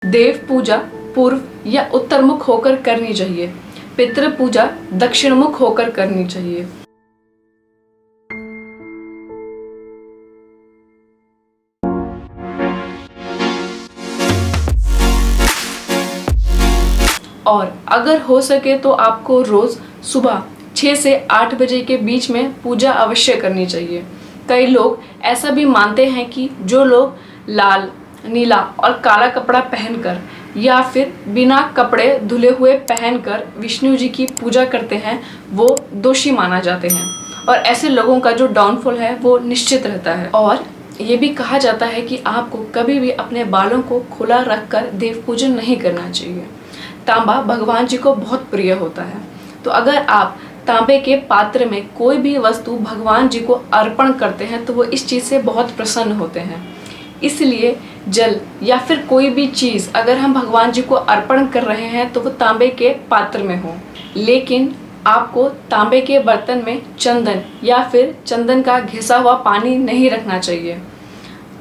देव पूजा पूर्व या उत्तर मुख होकर करनी चाहिए। पितृ पूजा दक्षिण मुख होकर करनी चाहिए। और अगर हो सके तो आपको रोज सुबह 6 से 8 बजे के बीच में पूजा अवश्य करनी चाहिए। कई लोग ऐसा भी मानते हैं कि जो लोग लाल, नीला और काला कपड़ा पहनकर या फिर बिना कपड़े धुले हुए पहनकर विष्णु जी की पूजा करते हैं वो दोषी माना जाते हैं और ऐसे लोगों का जो डाउनफॉल है वो निश्चित रहता है। और ये भी कहा जाता है कि आपको कभी भी अपने बालों को खुला रखकर देव पूजन नहीं करना चाहिए। तांबा भगवान जी को बहुत प्रिय होता है, तो अगर आप तांबे के पात्र में कोई भी वस्तु भगवान जी को अर्पण करते हैं तो वो इस चीज़ से बहुत प्रसन्न होते हैं। इसलिए जल या फिर कोई भी चीज़ अगर हम भगवान जी को अर्पण कर रहे हैं तो वो तांबे के पात्र में हो, लेकिन आपको तांबे के बर्तन में चंदन या फिर चंदन का घिसा हुआ पानी नहीं रखना चाहिए।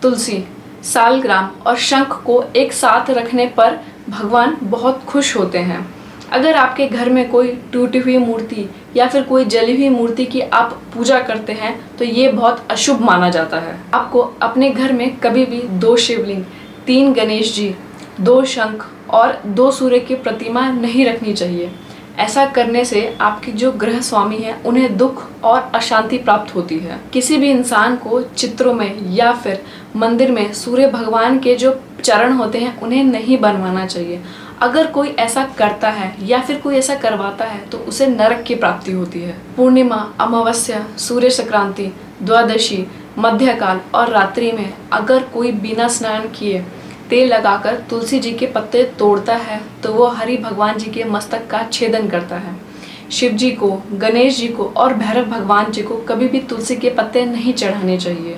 तुलसी, सालग्राम और शंख को एक साथ रखने पर भगवान बहुत खुश होते हैं। अगर आपके घर में कोई टूटी हुई मूर्ति या फिर कोई जली हुई मूर्ति की आप पूजा करते हैं तो ये बहुत अशुभ माना जाता है। आपको अपने घर में कभी भी 2 शिवलिंग, 3 गणेश जी, 2 शंख और 2 सूर्य की प्रतिमा नहीं रखनी चाहिए। ऐसा करने से आपके जो ग्रह स्वामी हैं उन्हें दुख और अशांति प्राप्त होती है। किसी भी इंसान को चित्रों में या फिर मंदिर में सूर्य भगवान के जो चरण होते हैं उन्हें नहीं बनवाना चाहिए। अगर कोई ऐसा करता है या फिर कोई ऐसा करवाता है तो उसे नरक की प्राप्ति होती है। पूर्णिमा, अमावस्या, सूर्य संक्रांति, द्वादशी, मध्यकाल और रात्रि में अगर कोई बिना स्नान किए तेल लगाकर तुलसी जी के पत्ते तोड़ता है तो वो हरि भगवान जी के मस्तक का छेदन करता है। शिव जी को, गणेश जी को और भैरव भगवान जी को कभी भी तुलसी के पत्ते नहीं चढ़ाने चाहिए।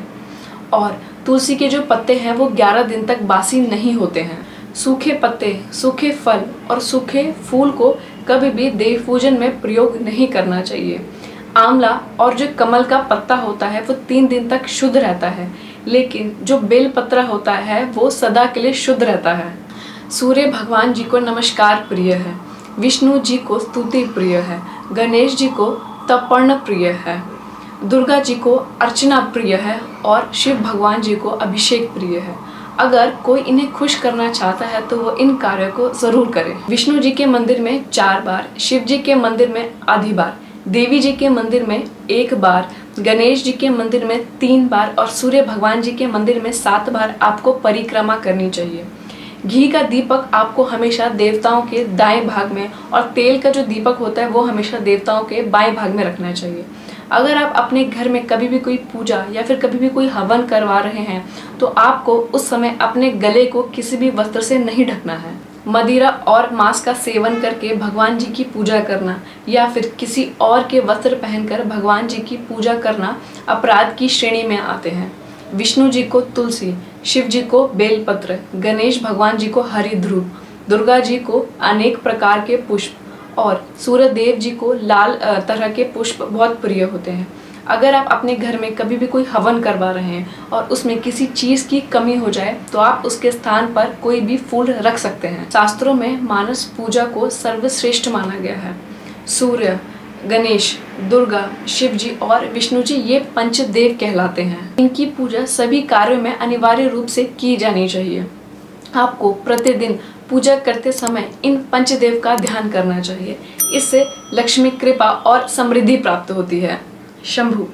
और तुलसी के जो पत्ते हैं वो 11 दिन तक बासी नहीं होते हैं। सूखे पत्ते, सूखे फल और सूखे फूल को कभी भी देव पूजन में प्रयोग नहीं करना चाहिए। आंवला और जो कमल का पत्ता होता है वो 3 दिन तक शुद्ध रहता है, लेकिन जो बेल पत्र होता है वो सदा के लिए शुद्ध रहता है। सूर्य भगवान जी को नमस्कार प्रिय है, विष्णु जी को स्तुति प्रिय है, गणेश जी को तर्पण प्रिय है, दुर्गा जी को अर्चना प्रिय है और शिव भगवान जी को अभिषेक प्रिय है। अगर कोई इन्हें खुश करना चाहता है तो वो इन कार्यों को जरूर करे। विष्णु जी के मंदिर में 4 बार, शिव जी के मंदिर में आधी बार, देवी जी के मंदिर में 1 बार, गणेश जी के मंदिर में 3 बार और सूर्य भगवान जी के मंदिर में 7 बार आपको परिक्रमा करनी चाहिए। घी का दीपक आपको हमेशा देवताओं के दाएं भाग में और तेल का जो दीपक होता है वो हमेशा देवताओं के बाएं भाग में रखना चाहिए। अगर आप अपने घर में कभी भी कोई पूजा या फिर कभी भी कोई हवन करवा रहे हैं तो आपको उस समय अपने गले को किसी भी वस्त्र से नहीं ढकना है। मदिरा और मांस का सेवन करके भगवान जी की पूजा करना या फिर किसी और के वस्त्र पहनकर भगवान जी की पूजा करना अपराध की श्रेणी में आते हैं। विष्णु जी को तुलसी, शिव जी को बेलपत्र, गणेश भगवान जी को हरि ध्रुव, दुर्गा जी को अनेक प्रकार के पुष्प और सूर्य देव जी को लाल तरह के पुष्प बहुत प्रिय होते हैं। अगर आप अपने घर में कभी भी कोई हवन करवा रहे हैं और उसमें किसी चीज़ की कमी हो जाए तो आप उसके स्थान पर कोई भी फूल रख सकते हैं। शास्त्रों में मानस पूजा को सर्वश्रेष्ठ माना गया है। सूर्य, गणेश, दुर्गा, शिव जी और विष्णु जी ये पंचदेव कहलाते हैं। इनकी पूजा सभी कार्यों में अनिवार्य रूप से की जानी चाहिए। आपको प्रतिदिन पूजा करते समय इन पंचदेव का ध्यान करना चाहिए। इससे लक्ष्मी कृपा और समृद्धि प्राप्त होती है। शंभु।